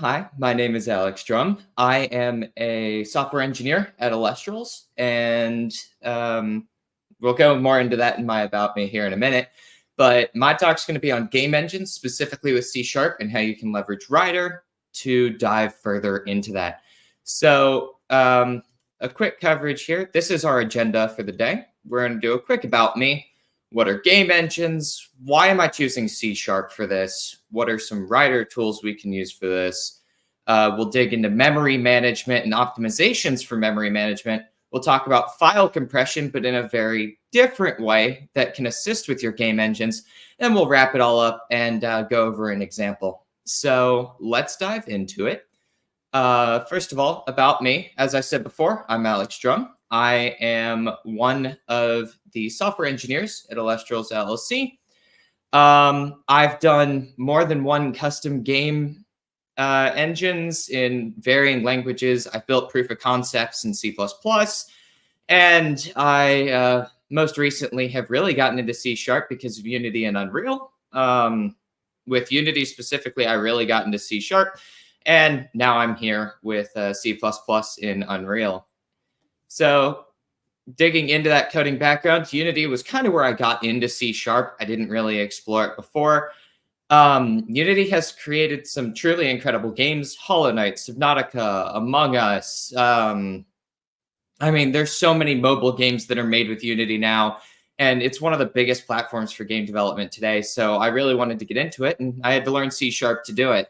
Hi, my name is Alex Drum. I am a software engineer at Alestrals, and we'll go more into that in my About Me here in a minute. But my talk's going to be on game engines, specifically with C# and how you can leverage Rider to dive further into that. So a quick coverage here. This is our agenda for the day. We're going to do a quick About Me. What are game engines? Why am I choosing C# for this? What are some Rider tools we can use for this? We'll dig into memory management and optimizations for memory management. We'll talk about file compression, but in a very different way that can assist with your game engines. And we'll wrap it all up and go over an example. So let's dive into it. First of all, about me. As I said before, I'm Alex Drum. I am one of the software engineers at Alestrals LLC. I've done more than one custom game engines in varying languages. I've built proof of concepts in C++, and I most recently have really gotten into C# because of Unity and Unreal. With Unity specifically, I really got into C#, and now I'm here with C++ in Unreal. So digging into that coding background, Unity was kind of where I got into C#. I didn't really explore it before. Unity has created some truly incredible games. Hollow Knight, Subnautica, Among Us. I mean, there's so many mobile games that are made with Unity now, and it's one of the biggest platforms for game development today. So I really wanted to get into it, and I had to learn C# to do it.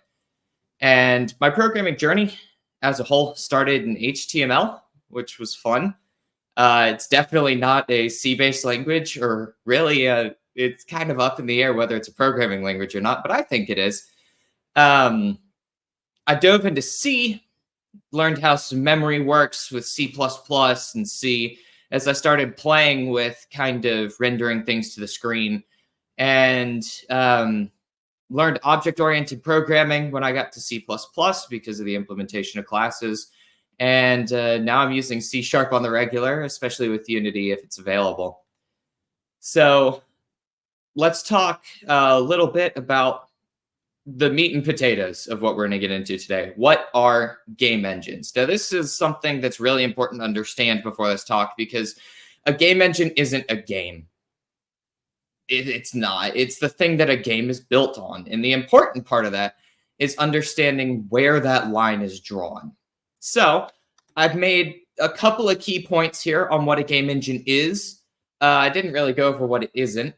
And my programming journey as a whole started in HTML, which was fun. It's definitely not a C-based language, or really, it's kind of up in the air whether it's a programming language or not, but I think it is. I dove into C, learned how some memory works with C++ and C as I started playing with kind of rendering things to the screen, and learned object-oriented programming when I got to C++ because of the implementation of classes. And now I'm using C# on the regular, especially with Unity if it's available. So let's talk a little bit about the meat and potatoes of what we're going to get into today. What are game engines? Now, this is something that's really important to understand before this talk, because a game engine isn't a game. It's not. It's the thing that a game is built on. And the important part of that is understanding where that line is drawn. So I've made a couple of key points here on what a game engine is. I didn't really go over what it isn't,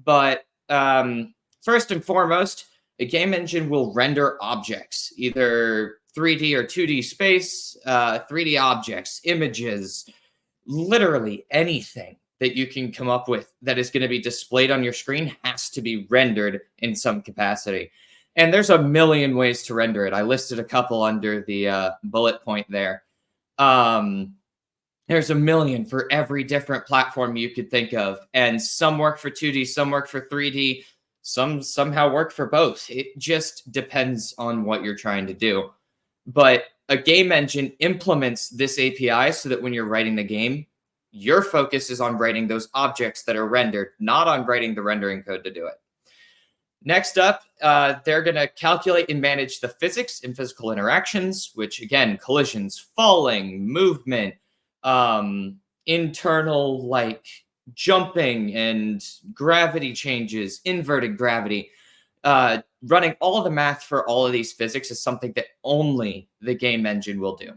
but first and foremost, a game engine will render objects, either 3D or 2D space, 3D objects, images, literally anything that you can come up with that is going to be displayed on your screen has to be rendered in some capacity. And there's a million ways to render it. I listed a couple under the bullet point there. There's a million for every different platform you could think of. And some work for 2D, some work for 3D, some somehow work for both. It just depends on what you're trying to do. But a game engine implements this API so that when you're writing the game, your focus is on writing those objects that are rendered, not on writing the rendering code to do it. Next up, they're going to calculate and manage the physics and physical interactions, which, again, collisions, falling, movement, internal, like, jumping and gravity changes, inverted gravity. Running all of the math for all of these physics is something that only the game engine will do.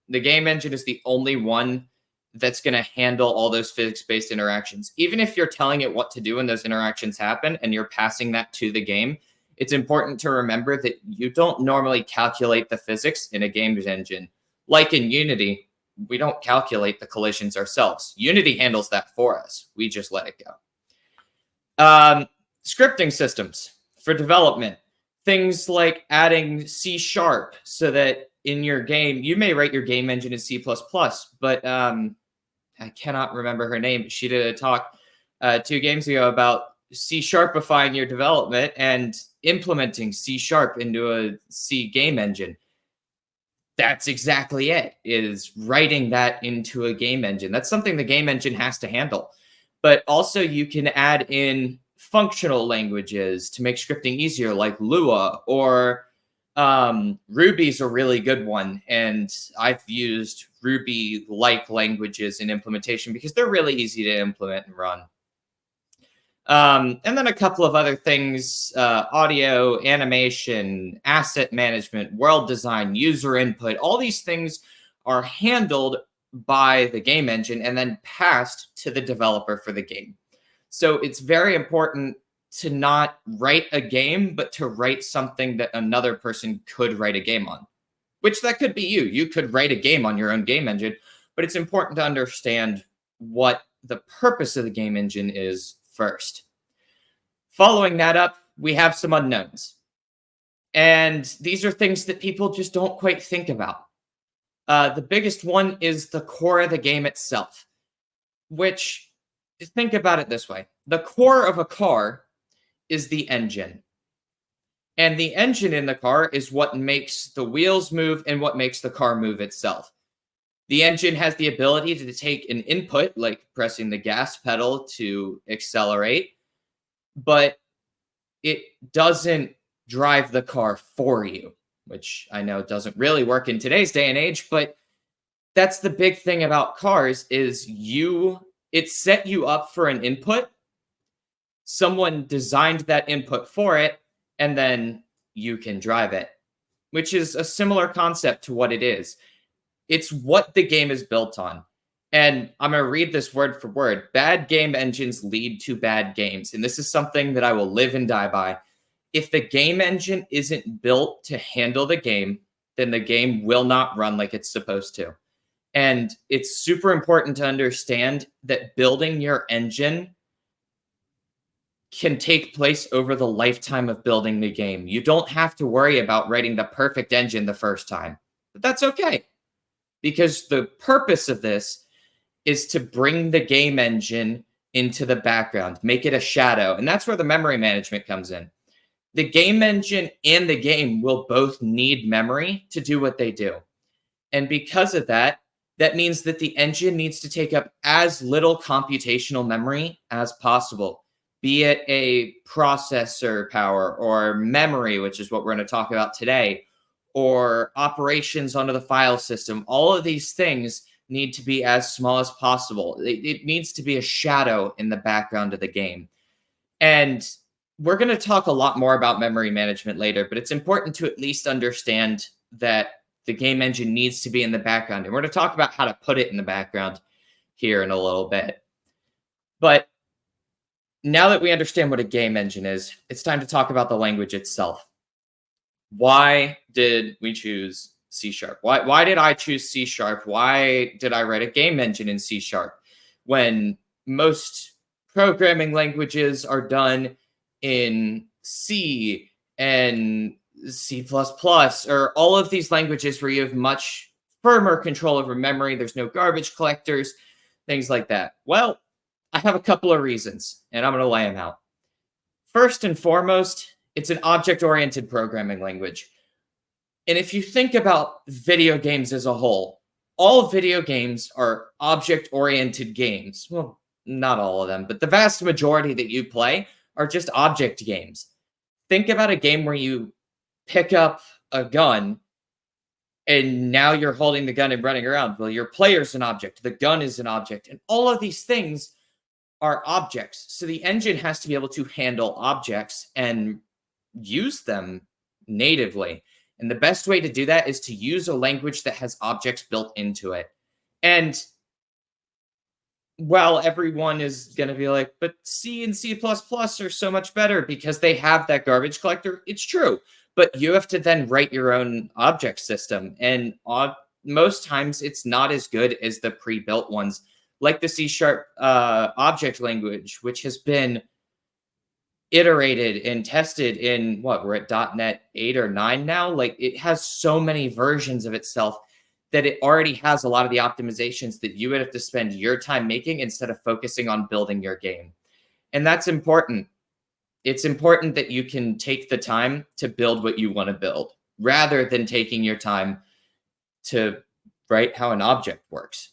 The game engine is the only one that's going to handle all those physics-based interactions. Even if you're telling it what to do when those interactions happen and you're passing that to the game, it's important to remember that you don't normally calculate the physics in a games engine. Like in Unity, we don't calculate the collisions ourselves. Unity handles that for us. We just let it go. Scripting systems for development. Things like adding C# so that in your game, you may write your game engine in C++, but I cannot remember her name. She did a talk 2 games ago about C-sharpifying your development and implementing C# into a C game engine. That's exactly it, is writing that into a game engine. That's something the game engine has to handle. But also you can add in functional languages to make scripting easier, like Lua, or Ruby's a really good one, and I've used Ruby-like languages in implementation because they're really easy to implement and run. And then a couple of other things, audio, animation, asset management, world design, user input. All these things are handled by the game engine and then passed to the developer for the game. So it's very important to not write a game, but to write something that another person could write a game on, which that could be you. You could write a game on your own game engine, but it's important to understand what the purpose of the game engine is first. Following that up, we have some unknowns. And these are things that people just don't quite think about. The biggest one is the core of the game itself, which, think about it this way. The core of a car is the engine. And the engine in the car is what makes the wheels move and what makes the car move itself. The engine has the ability to take an input, like pressing the gas pedal to accelerate, but it doesn't drive the car for you, which I know doesn't really work in today's day and age, but that's the big thing about cars is it set you up for an input. Someone designed that input for it, and then you can drive it, which is a similar concept to what it is. It's what the game is built on. And I'm going to read this word for word. Bad game engines lead to bad games. And this is something that I will live and die by. If the game engine isn't built to handle the game, then the game will not run like it's supposed to. And it's super important to understand that building your engine can take place over the lifetime of building the game. You don't have to worry about writing the perfect engine the first time. But that's okay. Because the purpose of this is to bring the game engine into the background, make it a shadow. And that's where the memory management comes in. The game engine and the game will both need memory to do what they do. And because of that, that means that the engine needs to take up as little computational memory as possible, be it a processor power or memory, which is what we're going to talk about today, or operations onto the file system. All of these things need to be as small as possible. It needs to be a shadow in the background of the game. And we're going to talk a lot more about memory management later, but it's important to at least understand that the game engine needs to be in the background. And we're going to talk about how to put it in the background here in a little bit. But now that we understand what a game engine is, it's time to talk about the language itself. Why did we choose C#? Why did I choose C#? Why did I write a game engine in C# when most programming languages are done in C and C++, or all of these languages where you have much firmer control over memory, there's no garbage collectors, things like that? Well, I have a couple of reasons, and I'm going to lay them out. First and foremost, it's an object-oriented programming language. And if you think about video games as a whole, all video games are object-oriented games. Well, not all of them, but the vast majority that you play are just object games. Think about a game where you pick up a gun and now you're holding the gun and running around. Well, your player's an object, the gun is an object, and all of these things are objects. So the engine has to be able to handle objects and use them natively. And the best way to do that is to use a language that has objects built into it. And while everyone is going to be like, but C and C++ are so much better because they have that garbage collector, it's true. But you have to then write your own object system. And most times it's not as good as the pre-built ones, like the C# object language, which has been iterated and tested in we're at .NET 8 or 9 now. Like, it has so many versions of itself that it already has a lot of the optimizations that you would have to spend your time making instead of focusing on building your game. And that's important. It's important that you can take the time to build what you want to build rather than taking your time to write how an object works.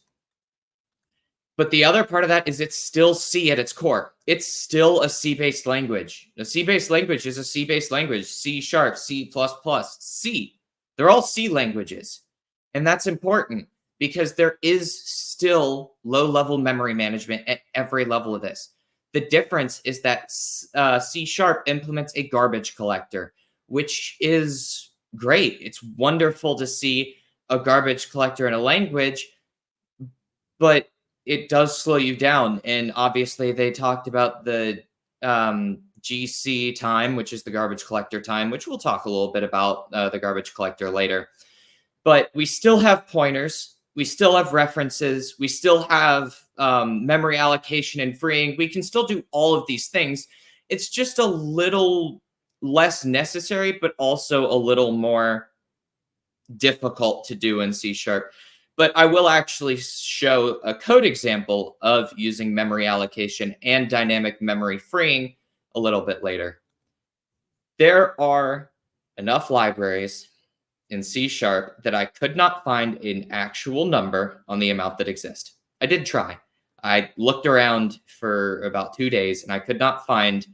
But the other part of that is it's still C at its core. It's still a C-based language. A C-based language is a C-based language. C#, C++, C. They're all C languages. And that's important because there is still low-level memory management at every level of this. The difference is that C# implements a garbage collector, which is great. It's wonderful to see a garbage collector in a language, but it does slow you down. And obviously, they talked about the GC time, which is the garbage collector time, which we'll talk a little bit about the garbage collector later. But we still have pointers. We still have references. We still have memory allocation and freeing. We can still do all of these things. It's just a little less necessary, but also a little more difficult to do in C#. But I will actually show a code example of using memory allocation and dynamic memory freeing a little bit later. There are enough libraries in C# that I could not find an actual number on the amount that exist. I did try. I looked around for about 2 days and I could not find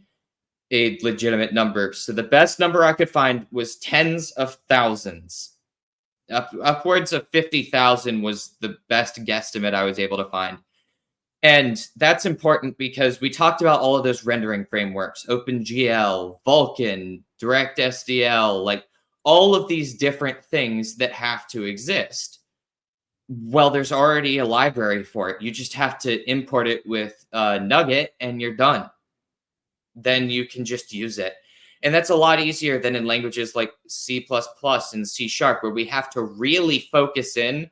a legitimate number. So the best number I could find was tens of thousands. Upwards of 50,000 was the best guesstimate I was able to find. And that's important because we talked about all of those rendering frameworks, OpenGL, Vulkan, Direct SDL, like all of these different things that have to exist. Well, there's already a library for it. You just have to import it with Nugget and you're done. Then you can just use it. And that's a lot easier than in languages like C++ and C#, where we have to really focus in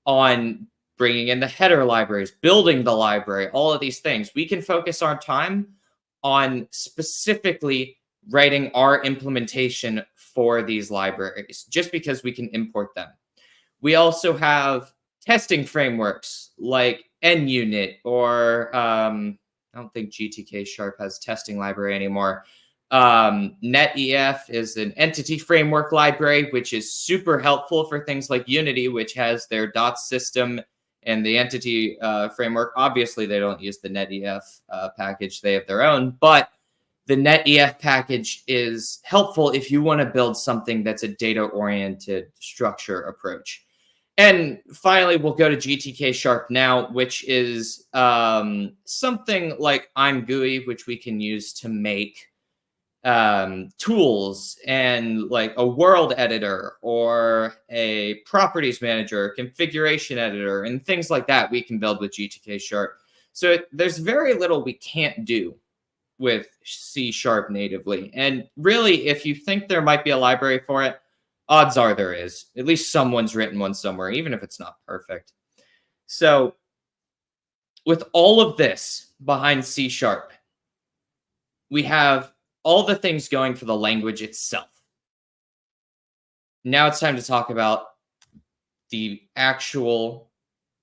on bringing in the header libraries, building the library, all of these things. We can focus our time on specifically writing our implementation for these libraries, just because we can import them. We also have testing frameworks like NUnit, or I don't think GTK Sharp has testing library anymore. NetEF is an entity framework library, which is super helpful for things like Unity, which has their dot system and the entity framework. Obviously, they don't use the NetEF package. They have their own, but the NetEF package is helpful if you want to build something that's a data-oriented structure approach. And finally, we'll go to GTK Sharp now, which is something like I'm GUI, which we can use to make tools and like a world editor or a properties manager, configuration editor, and things like that we can build with GTK Sharp. So there's very little we can't do with C# natively. And really, if you think there might be a library for it, odds are there is. At least someone's written one somewhere, even if it's not perfect. So with all of this behind C#, we have all the things going for the language itself. Now it's time to talk about the actual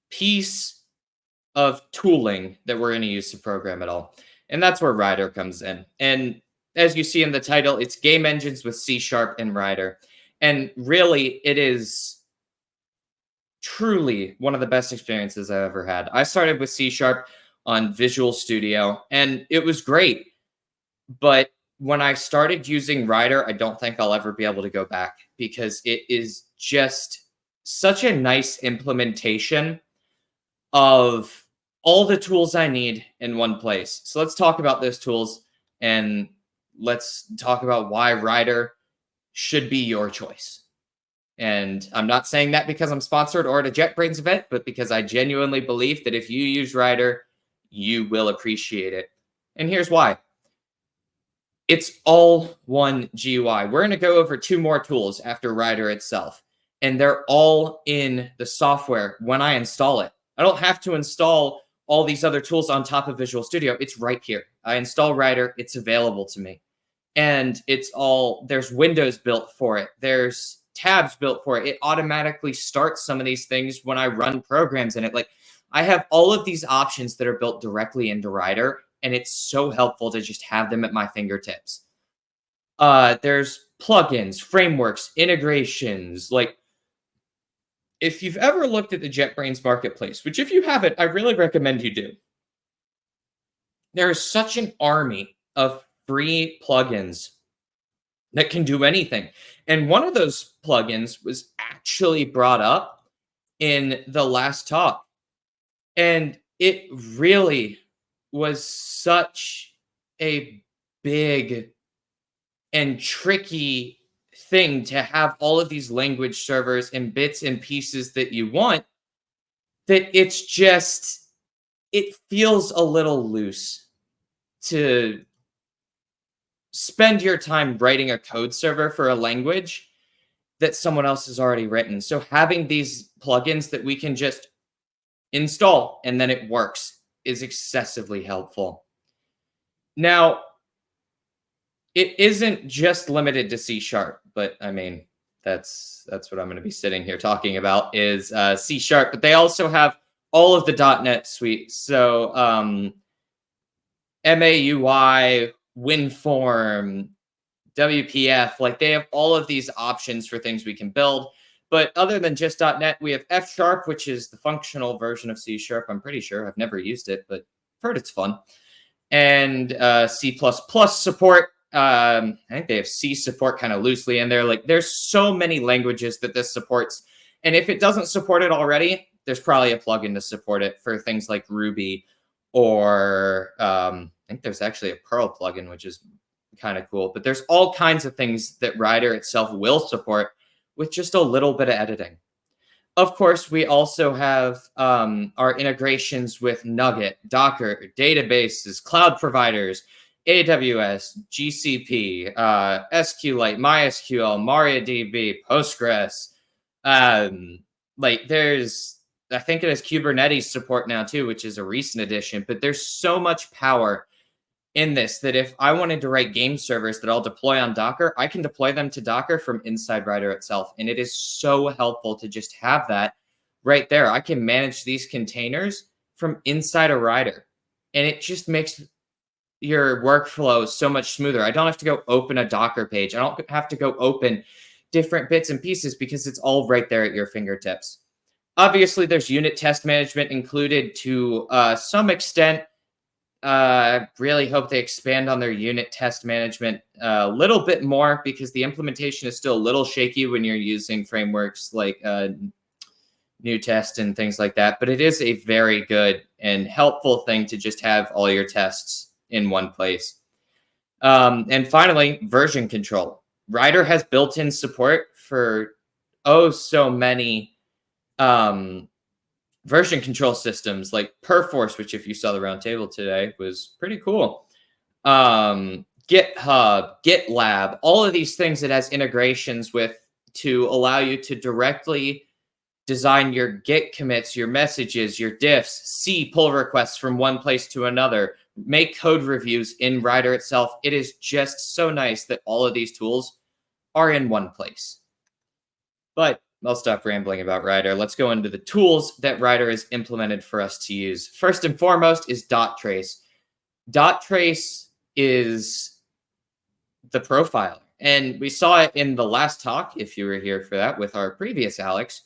piece of tooling that we're going to use to program it all. And that's where Rider comes in. And as you see in the title, it's game engines with C# and Rider. And really, it is truly one of the best experiences I've ever had. I started with C# on Visual Studio, and it was great. But when I started using Rider, I don't think I'll ever be able to go back because it is just such a nice implementation of all the tools I need in one place. So let's talk about those tools and let's talk about why Rider should be your choice. And I'm not saying that because I'm sponsored or at a JetBrains event, but because I genuinely believe that if you use Rider, you will appreciate it. And here's why. It's all one GUI. We're going to go over 2 more tools after Rider itself, and they're all in the software when I install it. I don't have to install all these other tools on top of Visual Studio. It's right here. I install Rider. It's available to me. And it's all, there's windows built for it. There's tabs built for it. It automatically starts some of these things when I run programs in it. Like, I have all of these options that are built directly into Rider, and it's so helpful to just have them at my fingertips. There's plugins, frameworks, integrations. Like, if you've ever looked at the JetBrains marketplace, which if you haven't, I really recommend you do, there is such an army of free plugins that can do anything. And one of those plugins was actually brought up in the last talk. And it really was such a big and tricky thing to have all of these language servers and bits and pieces that you want, that it feels a little loose to spend your time writing a code server for a language that someone else has already written. So having these plugins that we can just install and then it works is excessively helpful. Now, it isn't just limited to C#, but I mean, that's what I'm going to be sitting here talking about is C#, but they also have all of the .NET suite. So MAUI, WinForm, WPF, like they have all of these options for things we can build. But other than just .NET, we have F#, which is the functional version of C#. I'm pretty sure. I've never used it, but I've heard it's fun. And C++ support. I think they have C support kind of loosely in there. Like there's so many languages that this supports. And if it doesn't support it already, there's probably a plugin to support it for things like Ruby or I think there's actually a Perl plugin, which is kind of cool. But there's all kinds of things that Rider itself will support with just a little bit of editing. Of course, we also have our integrations with Nugget, Docker, databases, cloud providers, AWS, GCP, SQLite, MySQL, MariaDB, Postgres. Like there's, I think it has Kubernetes support now too, which is a recent addition. But there's so much power in this that if I wanted to write game servers that I'll deploy on Docker, I can deploy them to Docker from inside Rider itself. And it is so helpful to just have that right there. I can manage these containers from inside a Rider. And it just makes your workflow so much smoother. I don't have to go open a Docker page. I don't have to go open different bits and pieces because it's all right there at your fingertips. Obviously, there's unit test management included to some extent. I really hope they expand on their unit test management a little bit more because the implementation is still a little shaky when you're using frameworks like new test and things like that. But it is a very good and helpful thing to just have all your tests in one place. And finally, version control. Rider has built-in support for so many version control systems like Perforce, which if you saw the roundtable today was pretty cool. GitHub, GitLab, all of these things it has integrations with to allow you to directly design your Git commits, your messages, your diffs, see pull requests from one place to another, make code reviews in Rider itself. It is just so nice that all of these tools are in one place. But I'll stop rambling about Rider. Let's go into the tools that Rider has implemented for us to use. First and foremost is .trace. .trace is the profiler. And we saw it in the last talk, if you were here for that, with our previous Alex.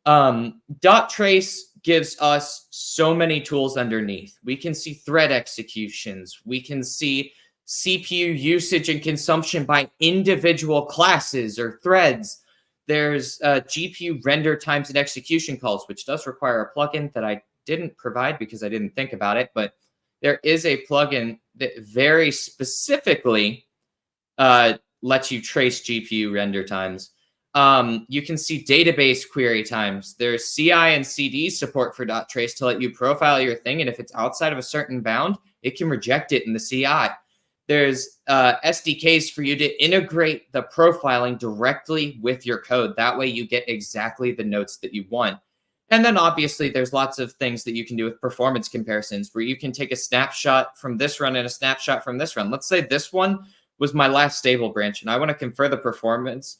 .trace gives us so many tools underneath. We can see thread executions. We can see CPU usage and consumption by individual classes or threads. There's GPU render times and execution calls, which does require a plugin that I didn't provide because I didn't think about it. But there is a plugin that very specifically lets you trace GPU render times. You can see database query times. There's CI and CD support for .trace to let you profile your thing. And if it's outside of a certain bound, it can reject it in the CI. There's SDKs for you to integrate the profiling directly with your code. That way you get exactly the notes that you want. And then obviously there's lots of things that you can do with performance comparisons where you can take a snapshot from this run and a snapshot from this run. Let's say this one was my last stable branch and I want to compare the performance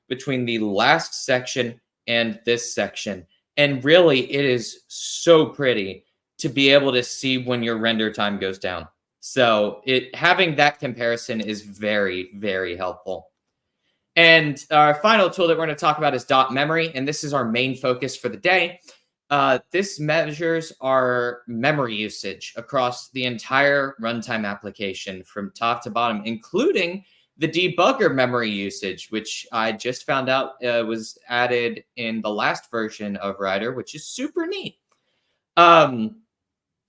between the last section and this section. And really it is so pretty to be able to see when your render time goes down. So having that comparison is very, very helpful. And And our final tool that we're going to talk about is dot memory, and this is our main focus for the day. This measures our memory usage across the entire runtime application from top to bottom, including the debugger memory usage, which I just found out was added in the last version of Rider, which is super neat. The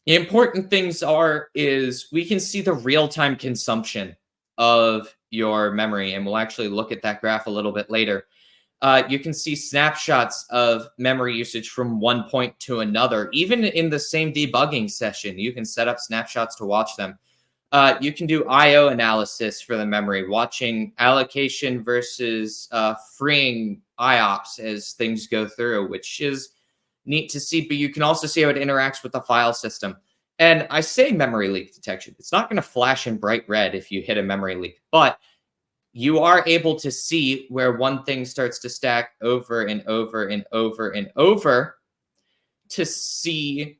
important things is we can see the real-time consumption of your memory, and we'll actually look at that graph a little bit later. You can see snapshots of memory usage from one point to another. Even in the same debugging session, you can set up snapshots to watch them. You can do I/O analysis for the memory, watching allocation versus freeing IOPS as things go through, which is neat to see. But you can also see how it interacts with the file system. And I say memory leak detection. It's not going to flash in bright red if you hit a memory leak, but you are able to see where one thing starts to stack over and over and over and over to see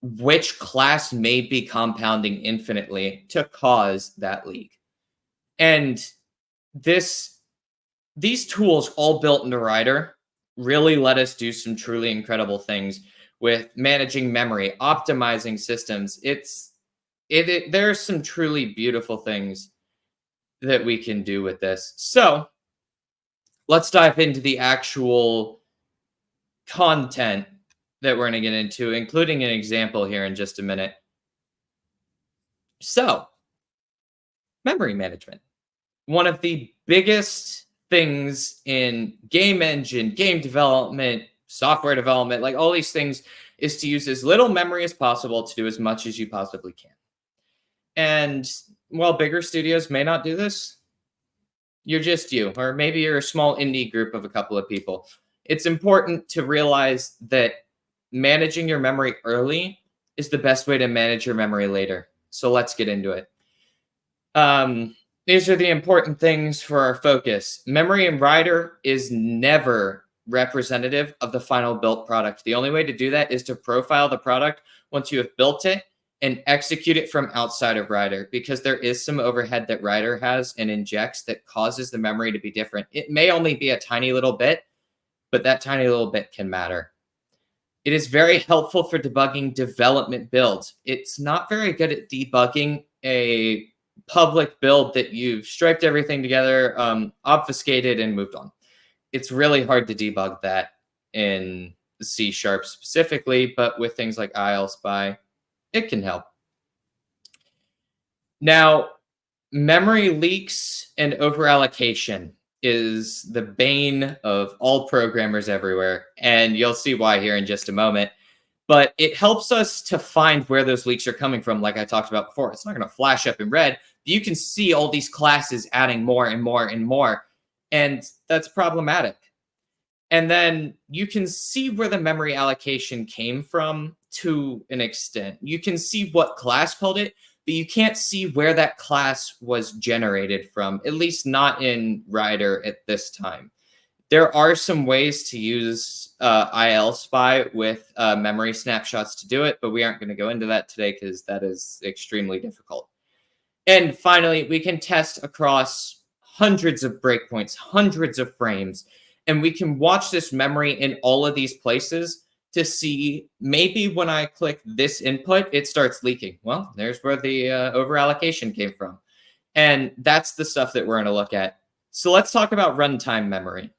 which class may be compounding infinitely to cause that leak. And these tools, all built into Rider, really let us do some truly incredible things with managing memory, optimizing systems. There are some truly beautiful things that we can do with this. So let's dive into the actual content that we're going to get into, including an example here in just a minute. So, memory management. One of the biggest things in game engine, game development, software development, like all these things, is to use as little memory as possible to do as much as you possibly can. And while bigger studios may not do this, you're just you, or maybe you're a small indie group of a couple of people. It's important to realize that managing your memory early is the best way to manage your memory later. So let's get into it. These are the important things for our focus. Memory in Rider is never representative of the final built product. The only way to do that is to profile the product once you have built it and execute it from outside of Rider, because there is some overhead that Rider has and injects that causes the memory to be different. It may only be a tiny little bit, but that tiny little bit can matter. It is very helpful for debugging development builds. It's not very good at debugging a public build that you've striped everything together, obfuscated, and moved on. It's really hard to debug that in C# specifically, but with things like ILSpy, it can help. Now, memory leaks and overallocation is the bane of all programmers everywhere, and you'll see why here in just a moment. But it helps us to find where those leaks are coming from, like I talked about before. It's not going to flash up in red. You can see all these classes adding more and more and more, and that's problematic. And then you can see where the memory allocation came from to an extent. You can see what class called it, but you can't see where that class was generated from, at least not in Rider at this time. There are some ways to use ILSpy with memory snapshots to do it, but we aren't going to go into that today because that is extremely difficult. And finally, we can test across hundreds of breakpoints, hundreds of frames, and we can watch this memory in all of these places to see maybe when I click this input, it starts leaking. Well, there's where the overallocation came from. And that's the stuff that we're going to look at. So let's talk about runtime memory.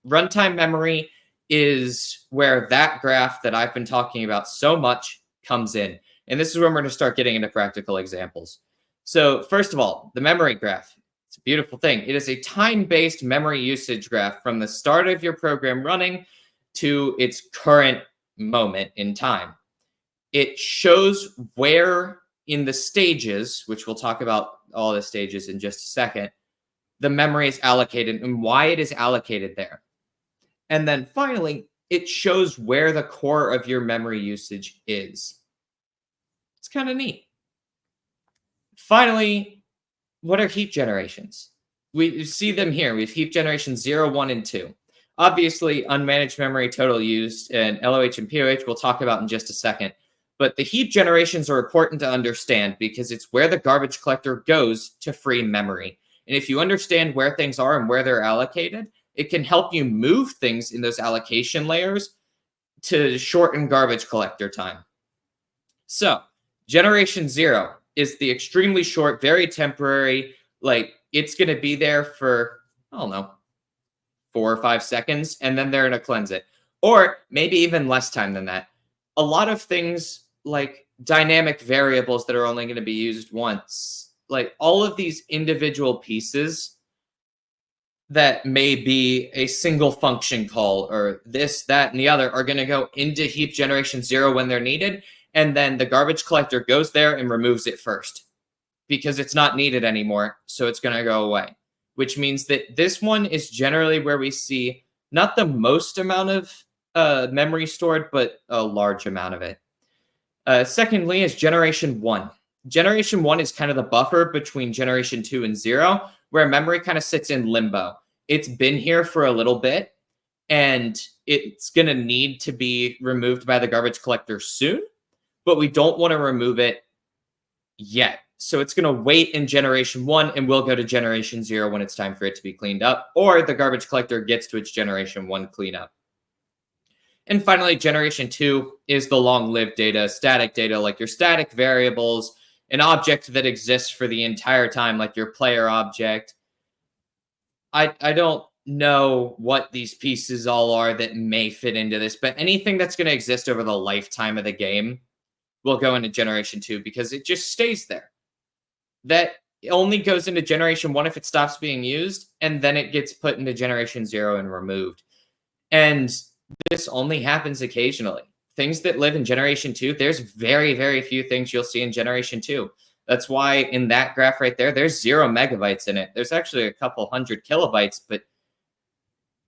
Runtime memory is where that graph that I've been talking about so much comes in. And this is where we're going to start getting into practical examples. So first of all, the memory graph. It's a beautiful thing. It is a time-based memory usage graph from the start of your program running to its current moment in time. It shows where in the stages, which we'll talk about all the stages in just a second, the memory is allocated and why it is allocated there. And then finally, it shows where the core of your memory usage is. It's kind of neat. Finally, what are heap generations? We see them here. We have heap generations 0, 1, and 2. Obviously, unmanaged memory, total used, and LOH and POH we'll talk about in just a second. But the heap generations are important to understand because it's where the garbage collector goes to free memory. And if you understand where things are and where they're allocated, it can help you move things in those allocation layers to shorten garbage collector time. So, generation 0 is the extremely short, very temporary, like it's going to be there for, I don't know, 4 or 5 seconds, and then they're going to cleanse it. Or maybe even less time than that. A lot of things like dynamic variables that are only going to be used once, like all of these individual pieces that may be a single function call or this, that, and the other are going to go into heap generation 0 when they're needed. And then the garbage collector goes there and removes it first because it's not needed anymore. So it's going to go away, which means that this one is generally where we see not the most amount of memory stored, but a large amount of it. Secondly is generation 1. Generation 1 is kind of the buffer between generation 2 and 0, where memory kind of sits in limbo. It's been here for a little bit, and it's going to need to be removed by the garbage collector soon, but we don't want to remove it yet. So it's going to wait in generation 1, and we'll go to generation 0 when it's time for it to be cleaned up, or the garbage collector gets to its generation 1 cleanup. And finally, generation 2 is the long-lived data, static data, like your static variables, an object that exists for the entire time, like your player object. I don't know what these pieces all are that may fit into this, but anything that's going to exist over the lifetime of the game will go into generation 2 because it just stays there. That only goes into generation 1 if it stops being used, and then it gets put into generation 0 and removed. And this only happens occasionally. Things that live in generation 2, there's very, very few things you'll see in generation 2. That's why in that graph right there, there's 0 megabytes in it. There's actually a couple hundred kilobytes, but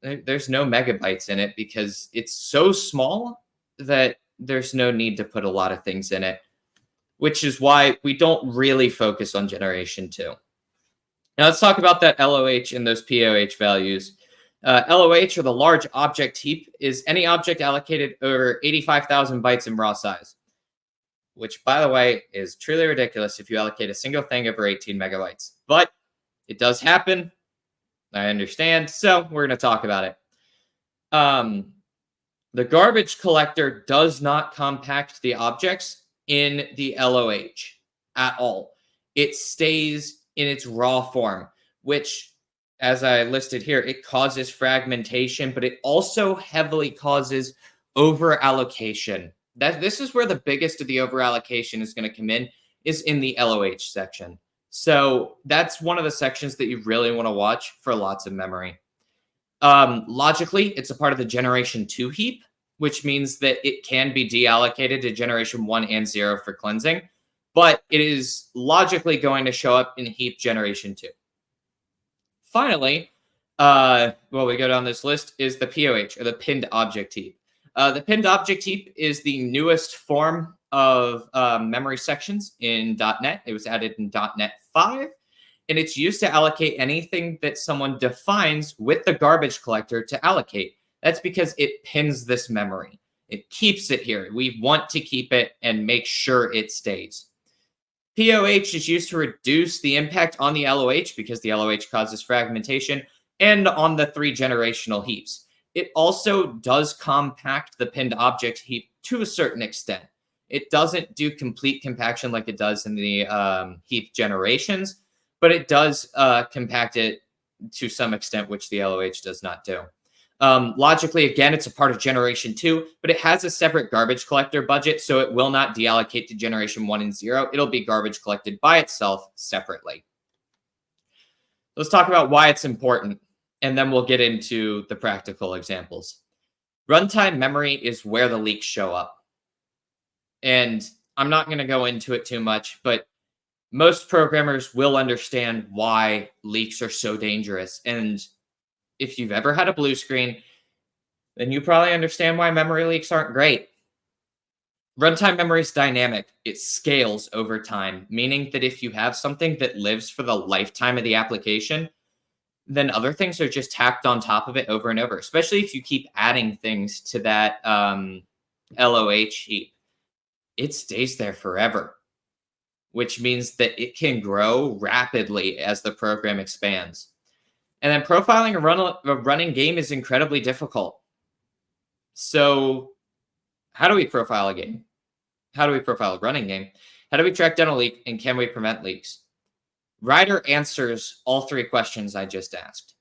there's no megabytes in it because it's so small that there's no need to put a lot of things in it, which is why we don't really focus on generation 2. Now let's talk about that LOH and those POH values. LOH, or the large object heap, is any object allocated over 85,000 bytes in raw size, which, by the way, is truly ridiculous if you allocate a single thing over 18 megabytes. But it does happen. I understand. So we're going to talk about it. The garbage collector does not compact the objects in the LOH at all. It stays in its raw form, which, as I listed here, it causes fragmentation, but it also heavily causes over-allocation. This is where the biggest of the over-allocation is going to come in, is in the LOH section. So that's one of the sections that you really want to watch for lots of memory. Logically, it's a part of the generation 2 heap, which means that it can be deallocated to generation 1 and 0 for cleansing, but it is logically going to show up in heap generation 2. Finally, we go down this list, is the POH, or the pinned object heap. The pinned object heap is the newest form of memory sections in .NET. It was added in .NET 5, and it's used to allocate anything that someone defines with the garbage collector to allocate. That's because it pins this memory. It keeps it here. We want to keep it and make sure it stays. POH is used to reduce the impact on the LOH because the LOH causes fragmentation, and on the 3 generational heaps. It also does compact the pinned object heap to a certain extent. It doesn't do complete compaction like it does in the heap generations, but it does compact it to some extent, which the LOH does not do. Logically, again, it's a part of generation 2, but it has a separate garbage collector budget, so it will not deallocate to generation 1 and 0. It'll be garbage collected by itself separately. Let's talk about why it's important, and then we'll get into the practical examples. Runtime memory is where the leaks show up. And I'm not going to go into it too much, but most programmers will understand why leaks are so dangerous. And if you've ever had a blue screen, then you probably understand why memory leaks aren't great. Runtime memory is dynamic. It scales over time, meaning that if you have something that lives for the lifetime of the application, then other things are just tacked on top of it over and over, especially if you keep adding things to that LOH heap. It stays there forever. which means that it can grow rapidly as the program expands. And then profiling a running game is incredibly difficult. So how do we profile a game? How do we profile a running game? How do we track down a leak, and can we prevent leaks? Ryder answers all three questions I just asked.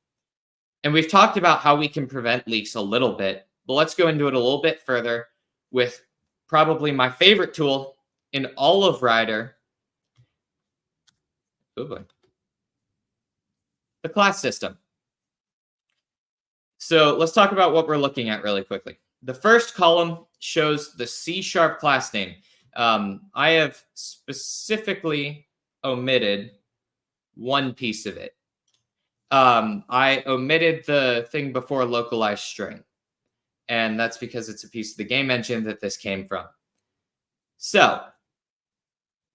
And we've talked about how we can prevent leaks a little bit, but let's go into it a little bit further with probably my favorite tool in all of Ryder. Oh boy. The class system. So let's talk about what we're looking at really quickly. The first column shows the C# class name. I have specifically omitted one piece of it. I omitted the thing before localized string, and that's because it's a piece of the game engine that this came from. So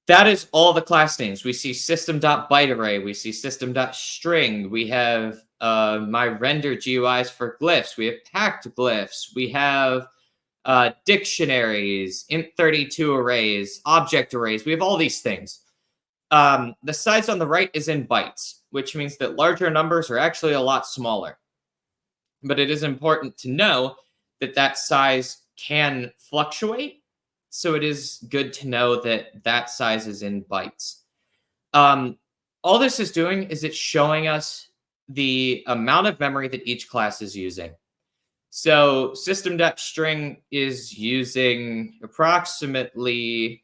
that is all the class names. We see system.byteArray, we see system.string, we have my render GUIs for glyphs, we have packed glyphs, we have dictionaries, int32 arrays, object arrays, we have all these things. The size on the right is in bytes, which means that larger numbers are actually a lot smaller. But it is important to know that that size can fluctuate. So it is good to know that that size is in bytes. All this is doing is it's showing us the amount of memory that each class is using. So system.string is using approximately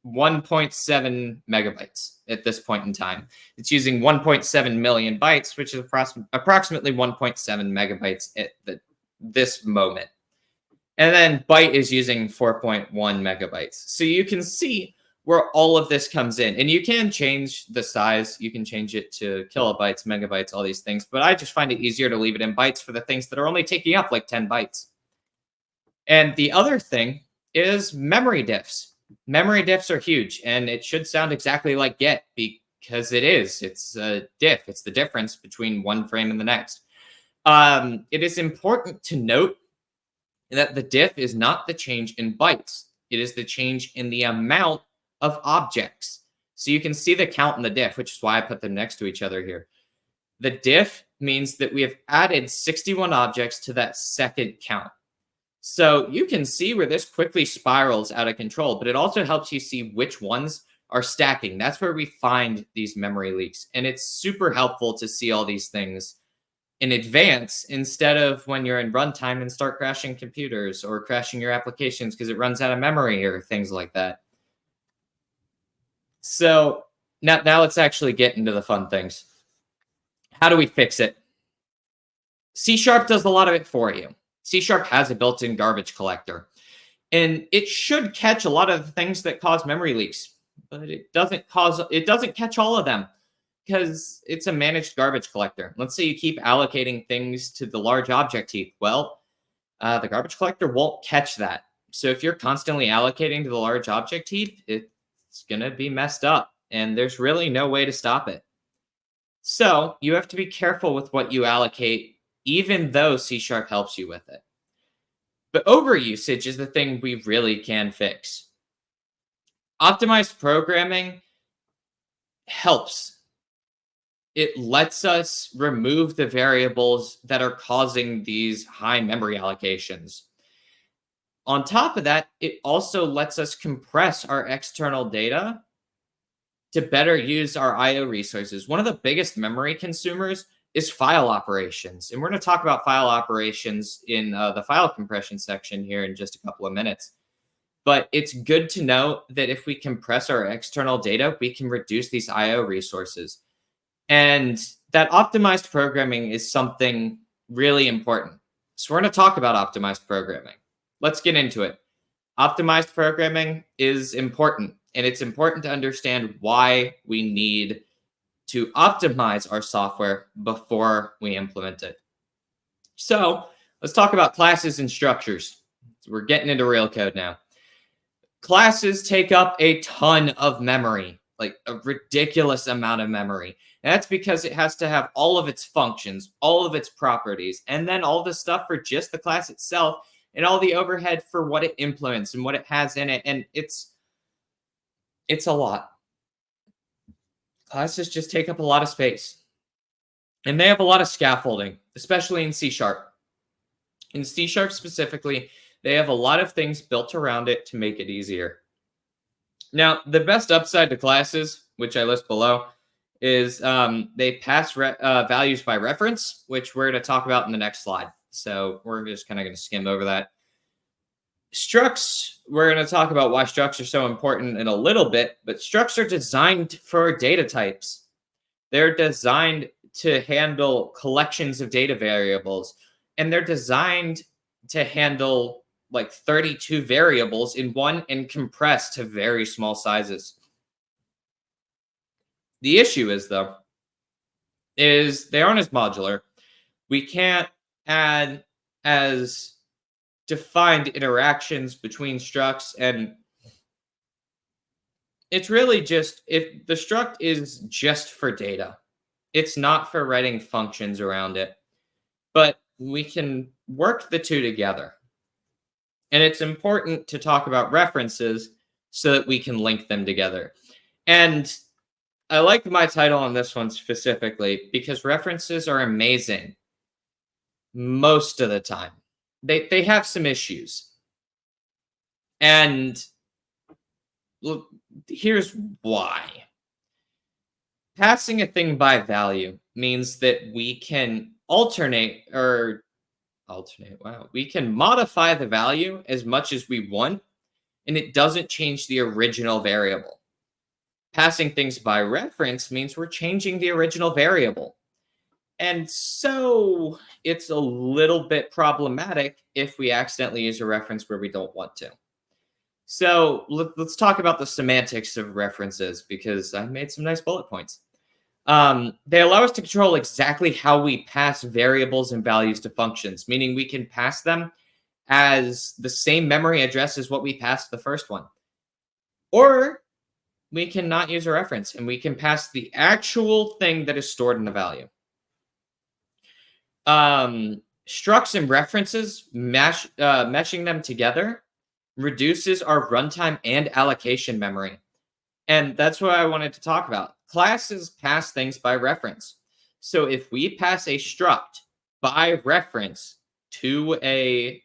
1.7 megabytes at this point in time. It's using 1.7 million bytes, which is approximately 1.7 megabytes at this moment. And then byte is using 4.1 megabytes. So you can see where all of this comes in. And you can change the size. You can change it to kilobytes, megabytes, all these things. But I just find it easier to leave it in bytes for the things that are only taking up like 10 bytes. And the other thing is memory diffs. Memory diffs are huge, and it should sound exactly like get, because it is. It's a diff. It's the difference between one frame and the next. It is important to note that the diff is not the change in bytes. It is the change in the amount of objects. So you can see the count in the diff, which is why I put them next to each other here. The diff means that we have added 61 objects to that second count. So you can see where this quickly spirals out of control, but it also helps you see which ones are stacking. That's where we find these memory leaks. And it's super helpful to see all these things in advance instead of when you're in runtime and start crashing computers or crashing your applications because it runs out of memory or things like that. So now let's actually get into the fun things. How do we fix it? C# does a lot of it for you. C# has a built-in garbage collector, and it should catch a lot of the things that cause memory leaks, but it doesn't catch all of them because it's a managed garbage collector. Let's say you keep allocating things to the large object heap. Well, the garbage collector won't catch that. So if you're constantly allocating to the large object heap, it's going to be messed up, and there's really no way to stop it. So you have to be careful with what you allocate, even though C# helps you with it. But overusage is the thing we really can fix. Optimized programming helps. It lets us remove the variables that are causing these high memory allocations. On top of that, it also lets us compress our external data to better use our I/O resources. One of the biggest memory consumers is file operations. And we're going to talk about file operations in the file compression section here in just a couple of minutes. But it's good to know that if we compress our external data, we can reduce these I/O resources. And that optimized programming is something really important. So we're going to talk about optimized programming. Let's get into it. Optimized programming is important, and it's important to understand why we need to optimize our software before we implement it. So let's talk about classes and structures. So we're getting into real code now. Classes take up a ton of memory, like a ridiculous amount of memory. And that's because it has to have all of its functions, all of its properties, and then all the stuff for just the class itself and all the overhead for what it implements and what it has in it. And it's a lot. Classes just take up a lot of space. And they have a lot of scaffolding, especially in C Sharp. In C Sharp specifically, they have a lot of things built around it to make it easier. Now, the best upside to classes, which I list below, is they pass values by reference, which we're going to talk about in the next slide. So we're just kind of going to skim over that. Structs, we're going to talk about why structs are so important in a little bit, but structs are designed for data types. They're designed to handle collections of data variables, and they're designed to handle like 32 variables in one and compressed to very small sizes. The issue is, though, is they aren't as modular. We can't add as defined interactions between structs, and it's really just, if the struct is just for data, it's not for writing functions around it, but we can work the two together. And it's important to talk about references so that we can link them together. And I like my title on this one specifically because references are amazing most of the time. They have some issues. And look, here's why. Passing a thing by value means that we can we can modify the value as much as we want, and it doesn't change the original variable. Passing things by reference means we're changing the original variable. And so it's a little bit problematic if we accidentally use a reference where we don't want to. So let's talk about the semantics of references, because I made some nice bullet points. They allow us to control exactly how we pass variables and values to functions, meaning we can pass them as the same memory address as what we passed the first one. Or we can not use a reference, and we can pass the actual thing that is stored in the value. Structs and references, meshing them together, reduces our runtime and allocation memory. And that's what I wanted to talk about. Classes pass things by reference. So if we pass a struct by reference to a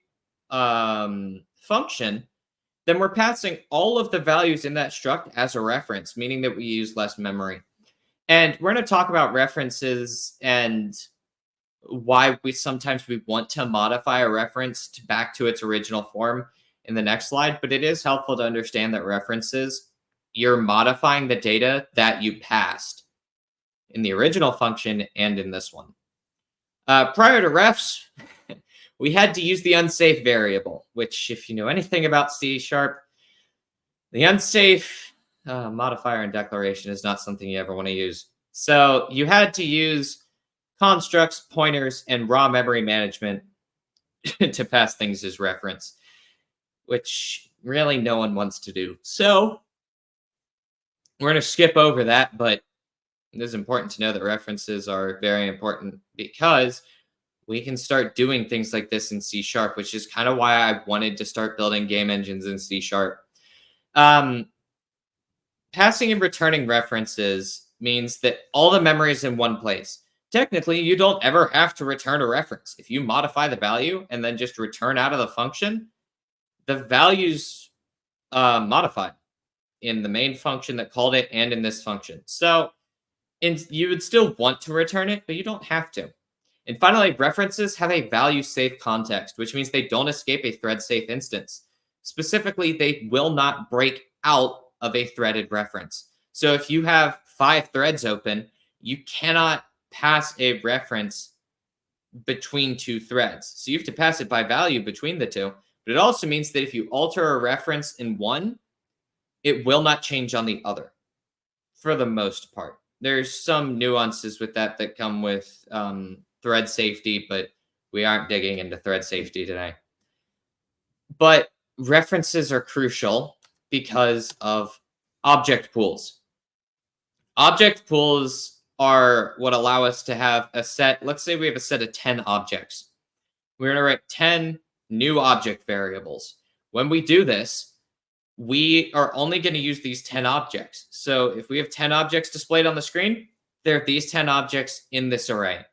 function, then we're passing all of the values in that struct as a reference, meaning that we use less memory. And we're going to talk about references and why sometimes we want to modify a reference back to its original form in the next slide. But it is helpful to understand that references, you're modifying the data that you passed in the original function and in this one. Prior to refs, we had to use the unsafe variable, which, if you know anything about C#, the unsafe modifier and declaration is not something you ever want to use. So you had to use constructs, pointers, and raw memory management to pass things as reference, which really no one wants to do. So we're going to skip over that, but it is important to know that references are very important because we can start doing things like this in C#, which is kind of why I wanted to start building game engines in C#. Passing and returning references means that all the memory is in one place. Technically, you don't ever have to return a reference. If you modify the value and then just return out of the function, the value's modified in the main function that called it and in this function. So you would still want to return it, but you don't have to. And finally, references have a value safe context, which means they don't escape a thread safe instance. Specifically, they will not break out of a threaded reference. So if you have 5 threads open, you cannot pass a reference between 2 threads. So you have to pass it by value between the two. But it also means that if you alter a reference in one, it will not change on the other for the most part. There's some nuances with that come with thread safety, but we aren't digging into thread safety today. But references are crucial because of object pools. Object pools are what allow us to have a set. Let's say we have a set of 10 objects. We're going to write 10 new object variables. When we do this, we are only going to use these 10 objects. So if we have 10 objects displayed on the screen, there are these 10 objects in this array.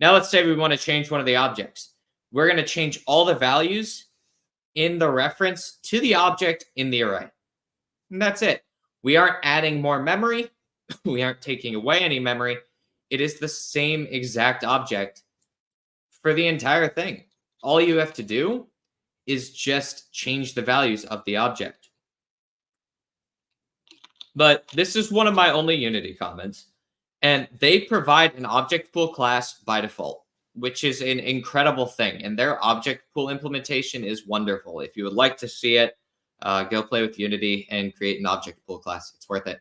Now let's say we want to change one of the objects. We're going to change all the values in the reference to the object in the array. And that's it. We aren't adding more memory. We aren't taking away any memory. It is the same exact object for the entire thing. All you have to do is just change the values of the object. But this is one of my only Unity comments, and they provide an object pool class by default, which is an incredible thing. And their object pool implementation is wonderful. If you would like to see it, go play with Unity and create an object pool class. It's worth it.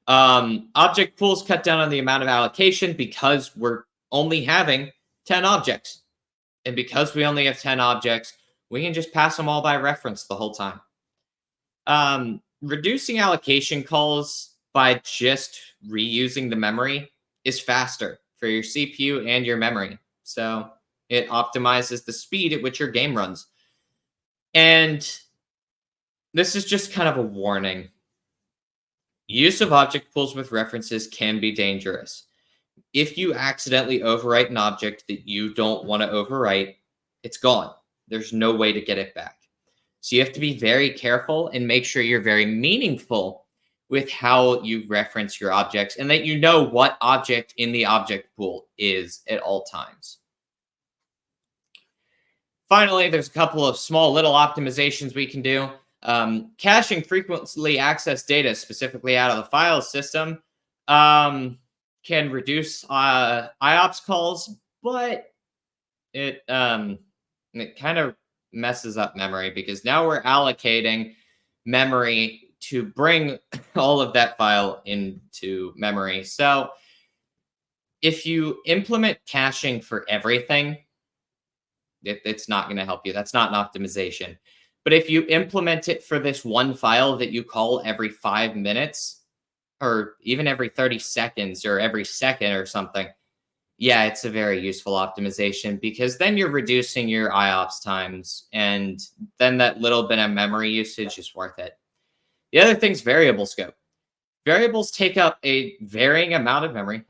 Object pools cut down on the amount of allocation because we're only having 10 objects. And because we only have 10 objects, we can just pass them all by reference the whole time. Reducing allocation calls by just reusing the memory is faster for your CPU and your memory. So it optimizes the speed at which your game runs. And this is just kind of a warning. Use of object pools with references can be dangerous. If you accidentally overwrite an object that you don't want to overwrite, it's gone. There's no way to get it back. So you have to be very careful and make sure you're very meaningful with how you reference your objects and that you know what object in the object pool is at all times. Finally, there's a couple of small little optimizations we can do. Caching frequently accessed data, specifically out of the file system, can reduce IOPS calls, but it kind of messes up memory because now we're allocating memory to bring all of that file into memory. So if you implement caching for everything, it's not going to help you. That's not an optimization. But if you implement it for this one file that you call every 5 minutes, or even every 30 seconds, or every second or something, yeah, it's a very useful optimization because then you're reducing your IOPS times, and then that little bit of memory usage is worth it. The other thing's variable scope. Variables take up a varying amount of memory,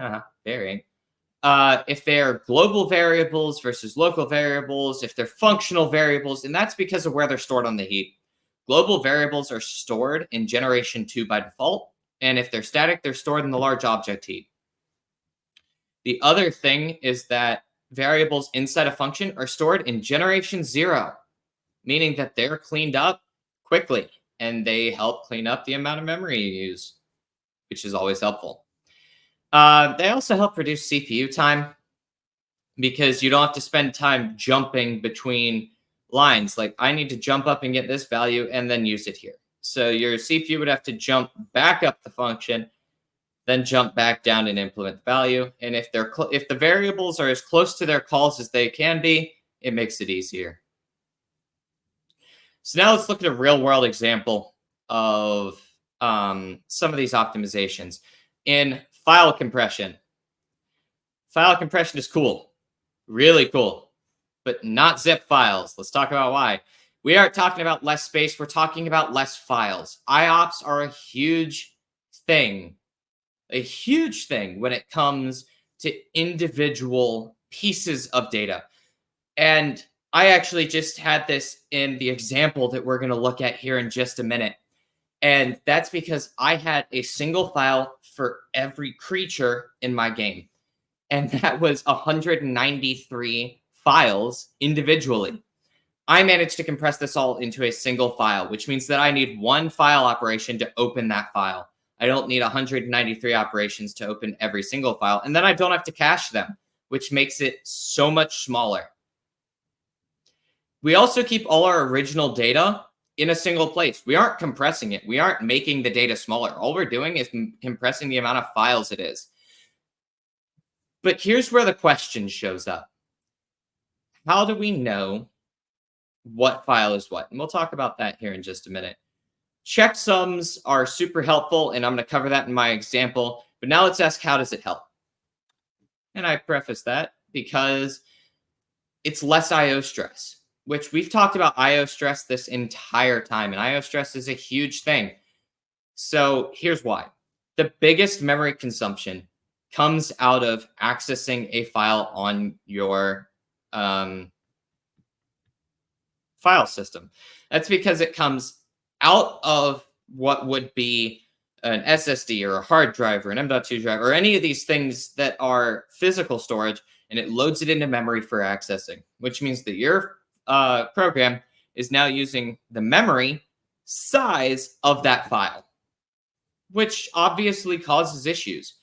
varying. If they're global variables versus local variables, if they're functional variables, and that's because of where they're stored on the heap. Global variables are stored in generation 2 by default, and if they're static, they're stored in the large object heap. The other thing is that variables inside a function are stored in generation 0, meaning that they're cleaned up quickly, and they help clean up the amount of memory you use, which is always helpful. They also help reduce CPU time because you don't have to spend time jumping between lines. Like, I need to jump up and get this value and then use it here. So your CPU would have to jump back up the function, then jump back down and implement the value. And if the variables are as close to their calls as they can be, it makes it easier. So now let's look at a real-world example of some of these optimizations. In file compression. File compression is cool. Really cool. But not zip files. Let's talk about why. We aren't talking about less space. We're talking about less files. IOPS are a huge thing. A huge thing when it comes to individual pieces of data. And I actually just had this in the example that we're going to look at here in just a minute. And that's because I had a single file for every creature in my game. And that was 193 files individually. I managed to compress this all into a single file, which means that I need one file operation to open that file. I don't need 193 operations to open every single file. And then I don't have to cache them, which makes it so much smaller. We also keep all our original data in a single place. We aren't compressing it. We aren't making the data smaller. All we're doing is compressing the amount of files it is. But here's where the question shows up. How do we know what file is what? And we'll talk about that here in just a minute. Checksums are super helpful, and I'm going to cover that in my example. But now let's ask, how does it help? And I preface that because it's less I/O stress. which we've talked about IO stress this entire time, and IO stress is a huge thing. So here's why. The biggest memory consumption comes out of accessing a file on your file system. That's because it comes out of what would be an SSD or a hard drive or an M.2 drive or any of these things that are physical storage, and it loads it into memory for accessing, which means that your program is now using the memory size of that file, which obviously causes issues,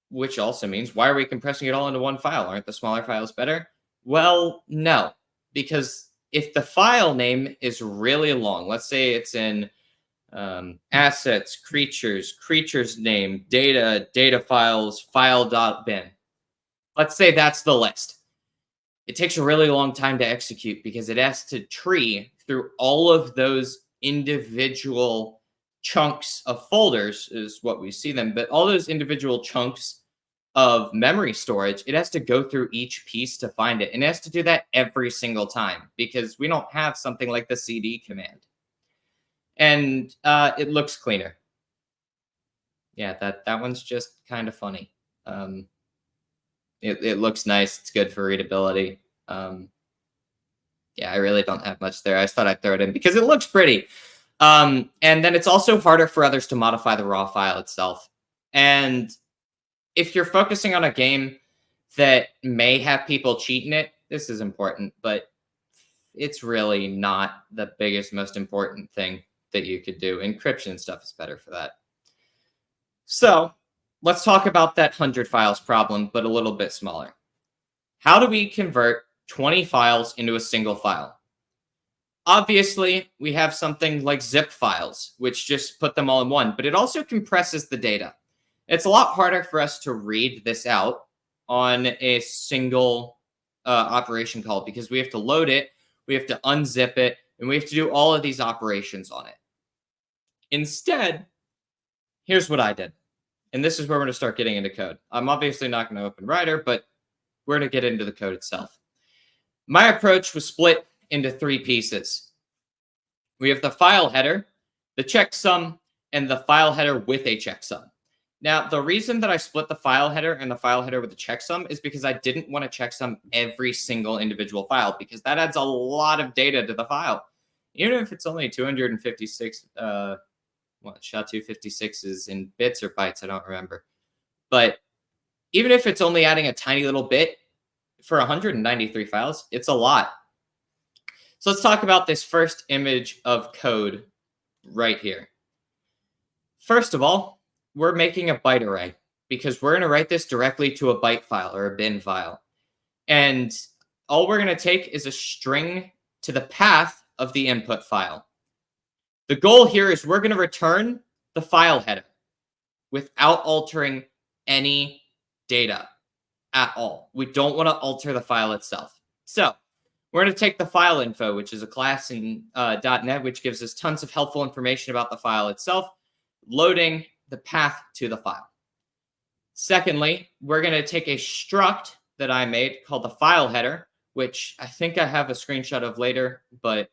which also means, why are we compressing it all into one file? Aren't the smaller files better? Well, no, because if the file name is really long, let's say it's in assets, creatures name, data files, file.bin. Let's say that's the list. It takes a really long time to execute because it has to tree through all of those individual chunks of folders is what we see them, but all those individual chunks of memory storage, it has to go through each piece to find it. And it has to do that every single time because we don't have something like the CD command. And it looks cleaner. Yeah, that one's just kind of funny. It looks nice. It's good for readability. Yeah, I really don't have much there. I just thought I'd throw it in because it looks pretty. And then it's also harder for others to modify the raw file itself. And if you're focusing on a game that may have people cheating it, this is important, but it's really not the biggest, most important thing that you could do. Encryption stuff is better for that. So let's talk about that 100 files problem, but a little bit smaller. How do we convert 20 files into a single file? Obviously, we have something like zip files, which just put them all in one, but it also compresses the data. It's a lot harder for us to read this out on a single operation call because we have to load it, we have to unzip it, and we have to do all of these operations on it. Instead, here's what I did. And this is where we're going to start getting into code. I'm obviously not going to open Writer, but we're going to get into the code itself. My approach was split into 3 pieces. We have the file header, the checksum, and the file header with a checksum. Now, the reason that I split the file header and the file header with the checksum is because I didn't want to checksum every single individual file because that adds a lot of data to the file. Even if it's only 256, SHA-256 is in bits or bytes, I don't remember. But even if it's only adding a tiny little bit for 193 files, it's a lot. So let's talk about this first image of code right here. First of all, we're making a byte array because we're going to write this directly to a byte file or a bin file. And all we're going to take is a string to the path of the input file. The goal here is we're going to return the file header without altering any data at all. We don't want to alter the file itself. So we're going to take the file info, which is a class in .NET, which gives us tons of helpful information about the file itself, loading the path to the file. Secondly, we're going to take a struct that I made called the file header, which I think I have a screenshot of later, but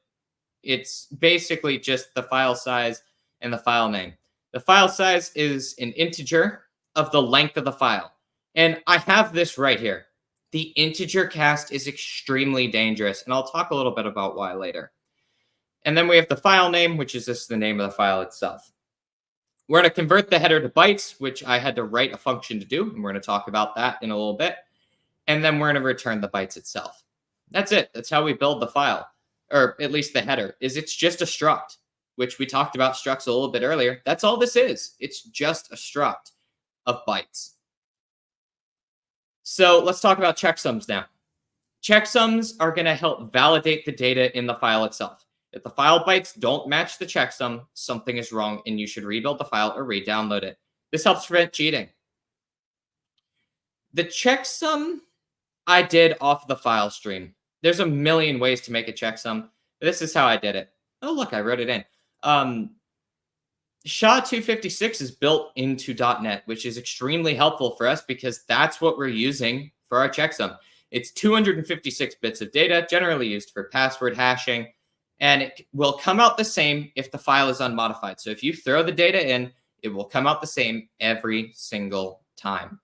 it's basically just the file size and the file name. The file size is an integer of the length of the file. And I have this right here. The integer cast is extremely dangerous, and I'll talk a little bit about why later. And then we have the file name, which is just the name of the file itself. We're going to convert the header to bytes, which I had to write a function to do, and we're going to talk about that in a little bit. And then we're going to return the bytes itself. That's it. That's how we build the file, or at least the header, is it's just a struct, which we talked about structs a little bit earlier. That's all this is. It's just a struct of bytes. So let's talk about checksums now. Checksums are going to help validate the data in the file itself. If the file bytes don't match the checksum, something is wrong and you should rebuild the file or re-download it. This helps prevent cheating. The checksum I did off the file stream. There's a million ways to make a checksum. This is how I did it. Oh, look, I wrote it in. SHA-256 is built into .NET, which is extremely helpful for us because that's what we're using for our checksum. It's 256 bits of data, generally used for password hashing, and it will come out the same if the file is unmodified. So if you throw the data in, it will come out the same every single time.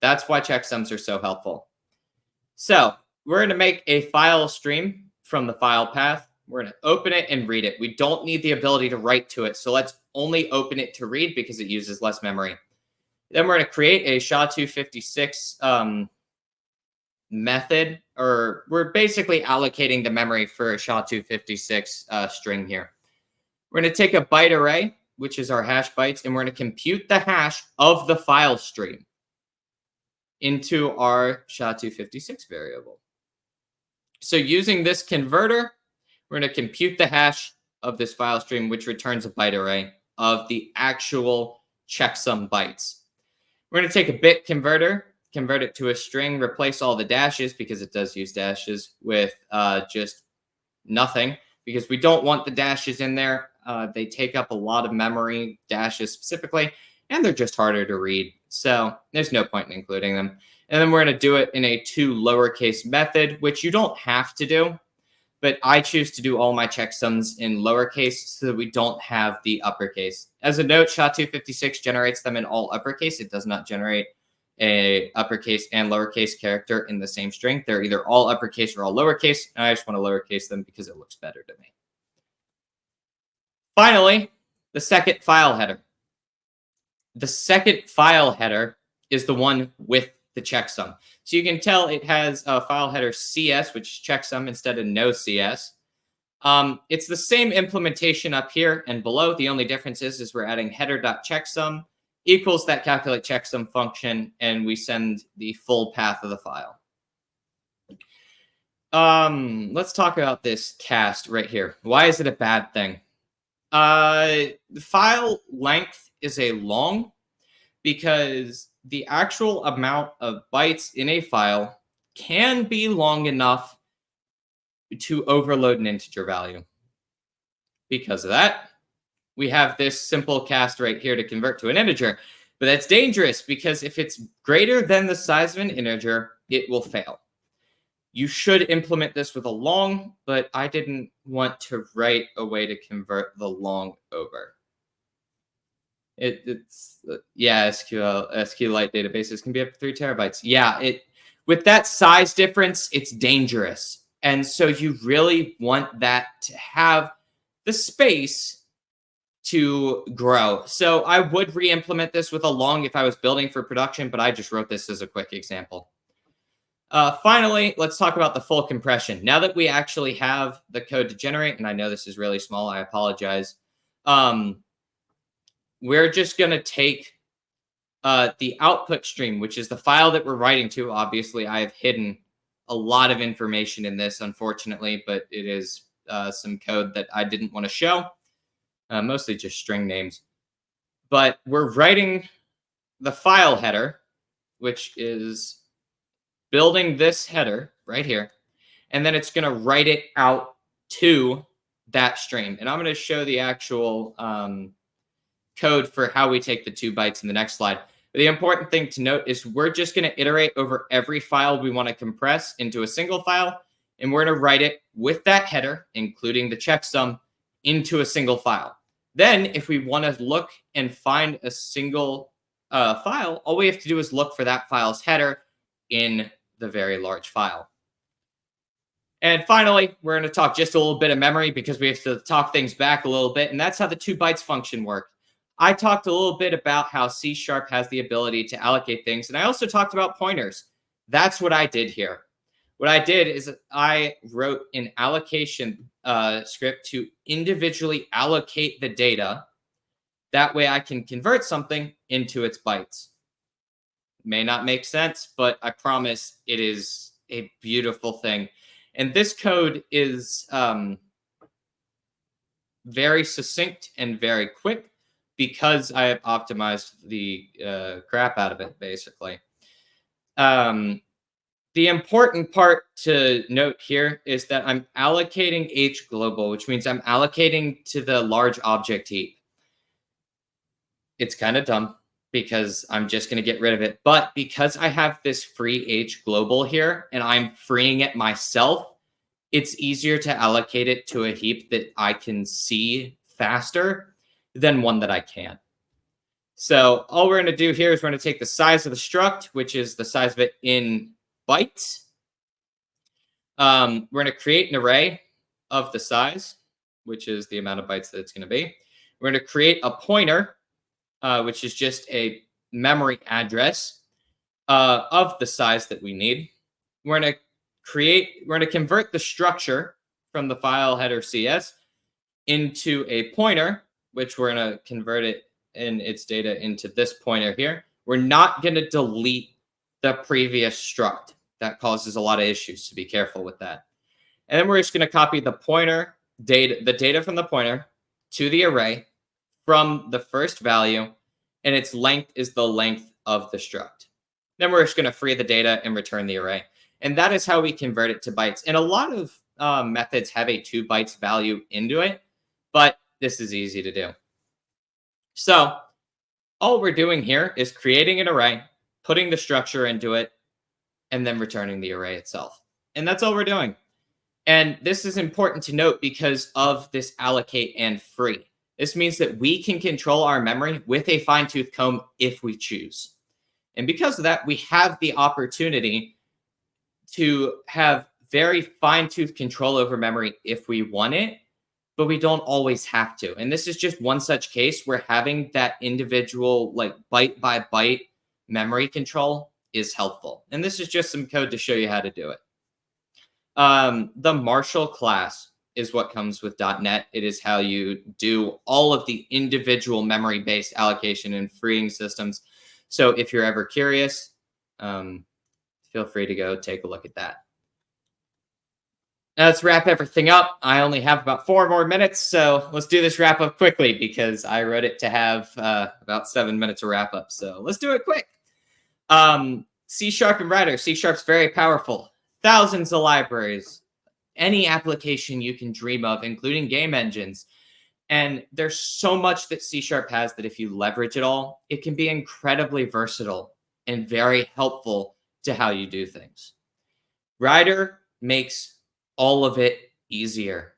That's why checksums are so helpful. So we're going to make a file stream from the file path. We're going to open it and read it. We don't need the ability to write to it, so let's only open it to read because it uses less memory. Then we're going to create a SHA-256 method, or we're basically allocating the memory for a SHA-256 string here. We're going to take a byte array, which is our hash bytes, and we're going to compute the hash of the file stream into our SHA-256 variable. So using this converter, we're going to compute the hash of this file stream, which returns a byte array of the actual checksum bytes. We're going to take a bit converter, convert it to a string, replace all the dashes, because it does use dashes, with just nothing, because we don't want the dashes in there. They take up a lot of memory, dashes specifically, and they're just harder to read. So there's no point in including them. And then we're going to do it in a to lowercase method, which you don't have to do, but I choose to do all my checksums in lowercase so that we don't have the uppercase. As a note, SHA-256 generates them in all uppercase. It does not generate a uppercase and lowercase character in the same string. They're either all uppercase or all lowercase, and I just want to lowercase them because it looks better to me. Finally, the second file header. The second file header is the one with the checksum. So you can tell it has a file header CS, which is checksum instead of no CS. It's the same implementation up here and below. The only difference is we're adding header.checksum equals that calculate checksum function, and we send the full path of the file. Let's talk about this cast right here. Why is it a bad thing? The file length is a long because the actual amount of bytes in a file can be long enough to overload an integer value. Because of that, we have this simple cast right here to convert to an integer. But that's dangerous because if it's greater than the size of an integer, it will fail. You should implement this with a long, but I didn't want to write a way to convert the long over. Yeah, SQLite databases can be up to 3 terabytes. Yeah, with that size difference, it's dangerous. And so you really want that to have the space to grow. So I would re-implement this with a long if I was building for production, but I just wrote this as a quick example. Finally, let's talk about the full compression. Now that we actually have the code to generate, and I know this is really small, I apologize. We're just going to take the output stream, which is the file that we're writing to. Obviously, I have hidden a lot of information in this, unfortunately, but it is some code that I didn't want to show, mostly just string names. But we're writing the file header, which is building this header right here, and then it's going to write it out to that stream. And I'm going to show the actual code for how we take the 2 bytes in the next slide. But the important thing to note is we're just going to iterate over every file we want to compress into a single file, and we're going to write it with that header, including the checksum, into a single file. Then if we want to look and find a single file, all we have to do is look for that file's header in the very large file. And finally, we're going to talk just a little bit of memory because we have to talk things back a little bit, and that's how the 2 bytes function work. I talked a little bit about how C# has the ability to allocate things, and I also talked about pointers. That's what I did here. What I did is I wrote an allocation script to individually allocate the data. That way I can convert something into its bytes. May not make sense, but I promise it is a beautiful thing. And this code is very succinct and very quick because I have optimized the crap out of it, basically. The important part to note here is that I'm allocating H global, which means I'm allocating to the large object heap. It's kind of dumb. because I'm just going to get rid of it. But because I have this free H global here and I'm freeing it myself, it's easier to allocate it to a heap that I can see faster than one that I can't. So all we're going to do here is we're going to take the size of the struct, which is the size of it in bytes. We're going to create an array of the size, which is the amount of bytes that it's going to be. We're going to create a pointer, which is just a memory address of the size that we need. We're going to convert the structure from the file header CS into a pointer, which we're going to convert it in its data into this pointer here. We're not going to delete the previous struct. That causes a lot of issues, so be careful with that. And then we're just going to copy the pointer data, the data from the pointer to the array from the first value, and its length is the length of the struct. Then we're just going to free the data and return the array. And that is how we convert it to bytes. And a lot of methods have a 2 bytes value into it, but this is easy to do. So all we're doing here is creating an array, putting the structure into it, and then returning the array itself. And that's all we're doing. And this is important to note because of this allocate and free. This means that we can control our memory with a fine-tooth comb if we choose. And because of that, we have the opportunity to have very fine-tooth control over memory if we want it, but we don't always have to. And this is just one such case where having that individual, like byte by byte memory control is helpful. And this is just some code to show you how to do it. The Marshall class is what comes with .NET. It is how you do all of the individual memory-based allocation and freeing systems. So if you're ever curious, feel free to go take a look at that. Now let's wrap everything up. I only have about 4 more minutes, so let's do this wrap up quickly because I wrote it to have about 7 minutes of wrap up. So let's do it quick. C# and Writer. C# is very powerful. Thousands of libraries. Any application you can dream of, including game engines. And there's so much that C# has that if you leverage it all, it can be incredibly versatile and very helpful to how you do things. Writer makes all of it easier.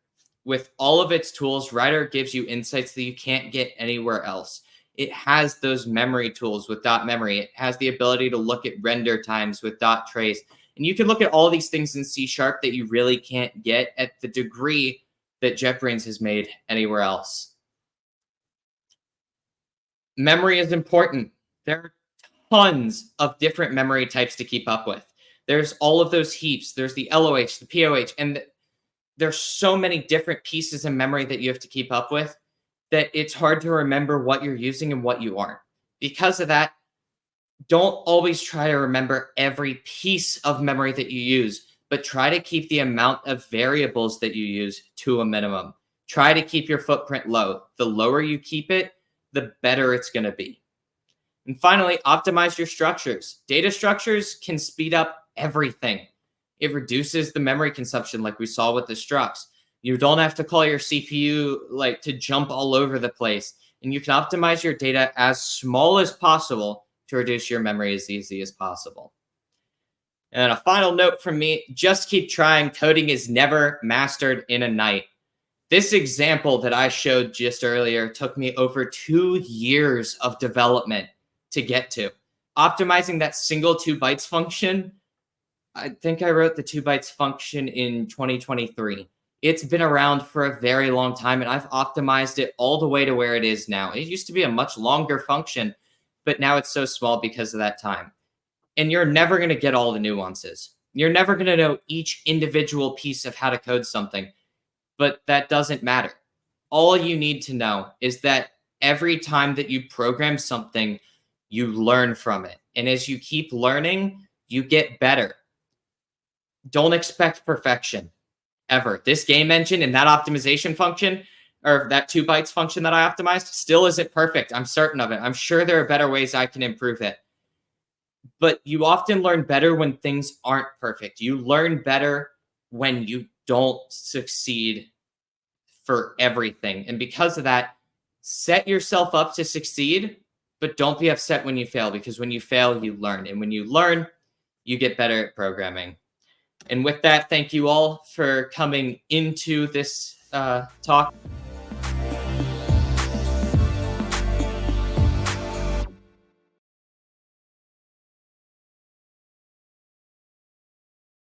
With all of its tools, Writer gives you insights that you can't get anywhere else. It has those memory tools with .memory. It has the ability to look at render times with .trace. And you can look at all these things in C# that you really can't get at the degree that JetBrains has made anywhere else. Memory is important. There are tons of different memory types to keep up with. There's all of those heaps. There's the LOH, the POH, and there's so many different pieces of memory that you have to keep up with that it's hard to remember what you're using and what you aren't. Because of that, don't always try to remember every piece of memory that you use, but try to keep the amount of variables that you use to a minimum. Try to keep your footprint low. The lower you keep it, the better it's going to be. And finally, optimize your structures. Data structures can speed up everything. It reduces the memory consumption like we saw with the structs. You don't have to call your CPU like to jump all over the place. And you can optimize your data as small as possible to reduce your memory as easy as possible. And a final note from me, just keep trying. Coding is never mastered in a night. This example that I showed just earlier took me over 2 years of development to get to. Optimizing that single 2 bytes function, I think I wrote the 2 bytes function in 2023. It's been around for a very long time, and I've optimized it all the way to where it is now. It used to be a much longer function, but now it's so small because of that time. And you're never going to get all the nuances. You're never going to know each individual piece of how to code something, but that doesn't matter. All you need to know is that every time that you program something, you learn from it. And as you keep learning, you get better. Don't expect perfection ever. This game engine and that optimization function, or that 2 bytes function that I optimized, still isn't perfect. I'm certain of it. I'm sure there are better ways I can improve it. But you often learn better when things aren't perfect. You learn better when you don't succeed for everything. And because of that, set yourself up to succeed, but don't be upset when you fail, because when you fail, you learn. And when you learn, you get better at programming. And with that, thank you all for coming into this talk.